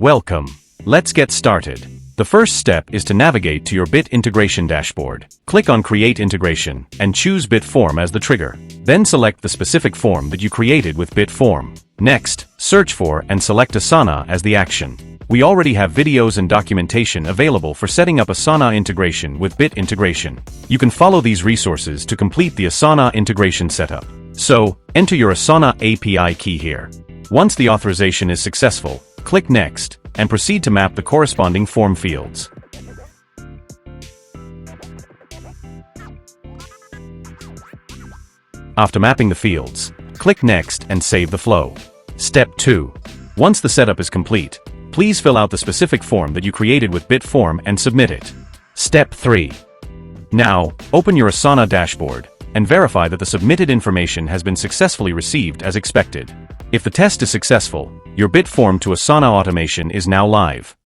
Welcome. Let's get started. The first step is to navigate to your Bit integration dashboard. Click on Create Integration and choose Bitform as the trigger. Then select the specific form that you created with Bitform. Next, search for and select Asana as the action. We already have videos and documentation available for setting up Asana integration with Bit integration. You can follow these resources to complete the Asana integration setup. So, enter your Asana API key here. Once the authorization is successful, click Next, and proceed to map the corresponding form fields. After mapping the fields, click Next and save the flow. Step 2. Once the setup is complete, please fill out the specific form that you created with Bitform and submit it. Step 3. Now, open your Asana dashboard and verify that the submitted information has been successfully received as expected. If the test is successful, your Bitform to Asana automation is now live.